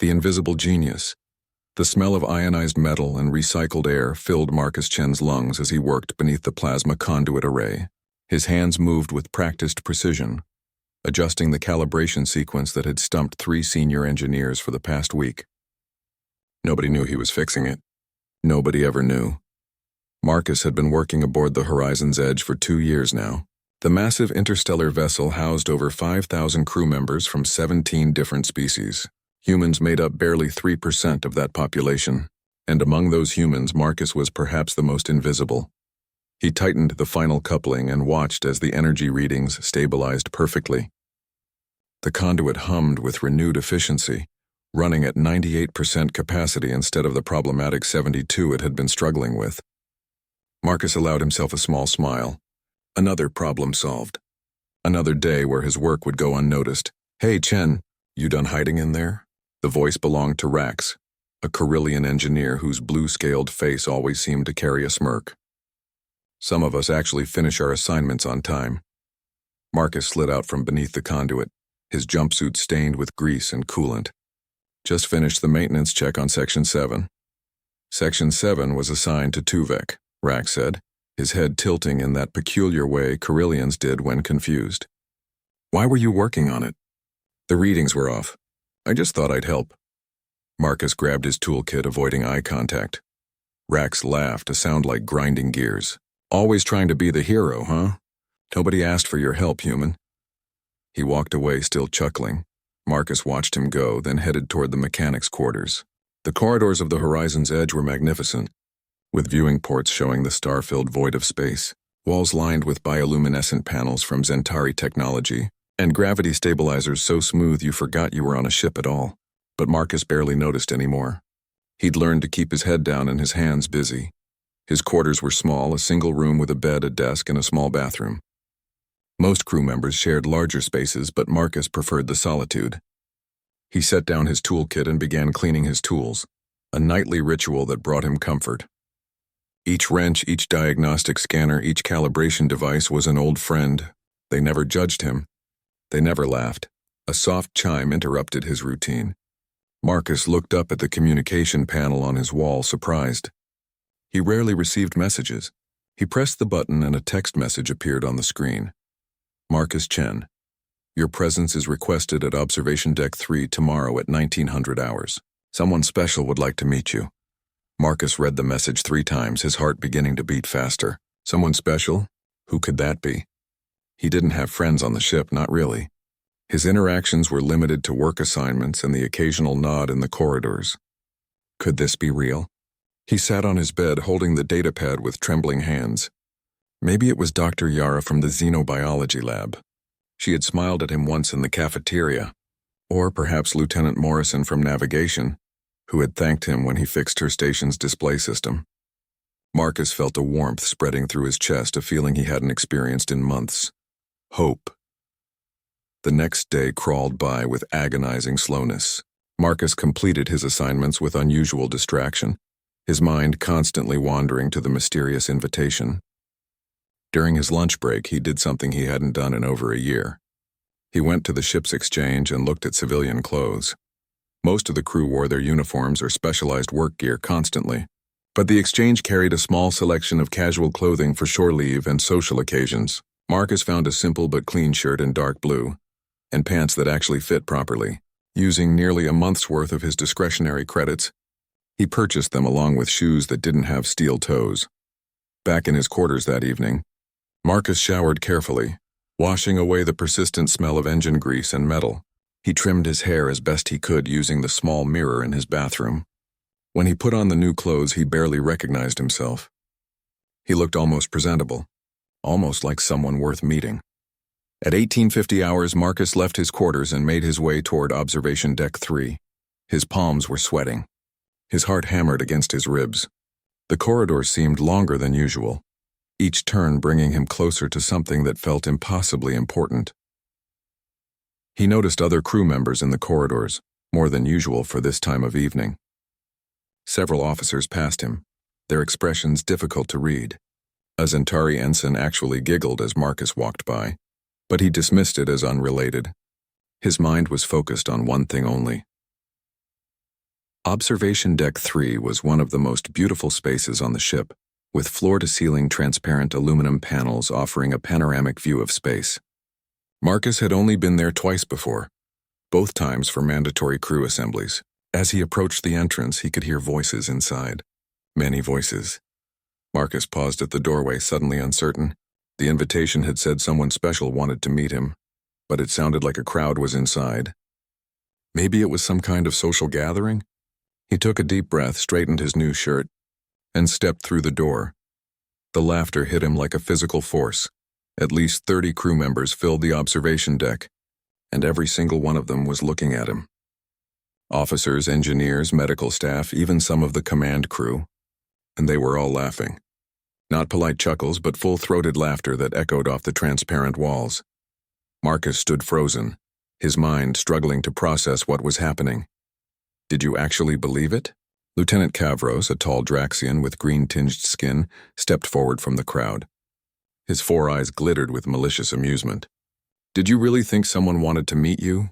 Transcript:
The invisible genius. The smell of ionized metal and recycled air filled Marcus Chen's lungs as he worked beneath the plasma conduit array. His hands moved with practiced precision, adjusting the calibration sequence that had stumped 3 senior engineers for the past week. Nobody knew he was fixing it. Nobody ever knew. Marcus had been working aboard the Horizon's Edge for 2 years now. The massive interstellar vessel housed over 5,000 crew members from 17 different species. Humans made up barely 3% of that population, and among those humans, Marcus was perhaps the most invisible. He tightened the final coupling and watched as the energy readings stabilized perfectly. The conduit hummed with renewed efficiency, running at 98% capacity instead of the problematic 72 it had been struggling with. Marcus allowed himself a small smile. Another problem solved. Another day where his work would go unnoticed. "Hey, Chen, you done hiding in there?" The voice belonged to Rax, a Carillion engineer whose blue-scaled face always seemed to carry a smirk. "Some of us actually finish our assignments on time." Marcus slid out from beneath the conduit, his jumpsuit stained with grease and coolant. "Just finished the maintenance check on Section 7. Section 7 was assigned to Tuvek," Rax said, his head tilting in that peculiar way Carillions did when confused. "Why were you working on it?" "The readings were off. I just thought I'd help." Marcus grabbed his toolkit, avoiding eye contact. Rax laughed, a sound like grinding gears. "Always trying to be the hero, huh? Nobody asked for your help, human." He walked away, still chuckling. Marcus watched him go, then headed toward the mechanics' quarters. The corridors of the Horizon's Edge were magnificent, with viewing ports showing the star-filled void of space, walls lined with bioluminescent panels from Zentari technology, and gravity stabilizers so smooth you forgot you were on a ship at all. But Marcus barely noticed anymore. He'd learned to keep his head down and his hands busy. His quarters were small, a single room with a bed, a desk, and a small bathroom. Most crew members shared larger spaces, but Marcus preferred the solitude. He set down his toolkit and began cleaning his tools, a nightly ritual that brought him comfort. Each wrench, each diagnostic scanner, each calibration device was an old friend. They never judged him. They never laughed. A soft chime interrupted his routine. Marcus looked up at the communication panel on his wall, surprised. He rarely received messages. He pressed the button and a text message appeared on the screen. "Marcus Chen, your presence is requested at Observation Deck 3 tomorrow at 1900 hours. Someone special would like to meet you." Marcus read the message 3 times, his heart beginning to beat faster. Someone special? Who could that be? He didn't have friends on the ship, not really. His interactions were limited to work assignments and the occasional nod in the corridors. Could this be real? He sat on his bed holding the datapad with trembling hands. Maybe it was Dr. Yara from the xenobiology lab. She had smiled at him once in the cafeteria. Or perhaps Lieutenant Morrison from navigation, who had thanked him when he fixed her station's display system. Marcus felt a warmth spreading through his chest, a feeling he hadn't experienced in months. Hope. The next day crawled by with agonizing slowness. Marcus completed his assignments with unusual distraction, his mind constantly wandering to the mysterious invitation. During his lunch break, he did something he hadn't done in over a year. He went to the ship's exchange and looked at civilian clothes. Most of the crew wore their uniforms or specialized work gear constantly, but the exchange carried a small selection of casual clothing for shore leave and social occasions. Marcus found a simple but clean shirt in dark blue, and pants that actually fit properly. Using nearly a month's worth of his discretionary credits, he purchased them along with shoes that didn't have steel toes. Back in his quarters that evening, Marcus showered carefully, washing away the persistent smell of engine grease and metal. He trimmed his hair as best he could using the small mirror in his bathroom. When he put on the new clothes, he barely recognized himself. He looked almost presentable, almost like someone worth meeting. At 1850 hours, Marcus left his quarters and made his way toward Observation Deck 3. His palms were sweating. His heart hammered against his ribs. The corridors seemed longer than usual, each turn bringing him closer to something that felt impossibly important. He noticed other crew members in the corridors, more than usual for this time of evening. Several officers passed him, their expressions difficult to read. A Zentari ensign actually giggled as Marcus walked by, but he dismissed it as unrelated. His mind was focused on one thing only: Observation Deck 3 was one of the most beautiful spaces on the ship, with floor-to-ceiling transparent aluminum panels offering a panoramic view of space. Marcus had only been there twice before, both times for mandatory crew assemblies. As he approached the entrance, he could hear voices inside. Many voices. Marcus paused at the doorway, suddenly uncertain. The invitation had said someone special wanted to meet him, but it sounded like a crowd was inside. Maybe it was some kind of social gathering? He took a deep breath, straightened his new shirt, and stepped through the door. The laughter hit him like a physical force. At least 30 crew members filled the observation deck, and every single one of them was looking at him. Officers, engineers, medical staff, even some of the command crew, and they were all laughing. Not polite chuckles, but full-throated laughter that echoed off the transparent walls. Marcus stood frozen, his mind struggling to process what was happening. Did you actually believe it? Lieutenant Kavros, a tall Draxian with green-tinged skin, stepped forward from the crowd. His four eyes glittered with malicious amusement. Did you really think someone wanted to meet you?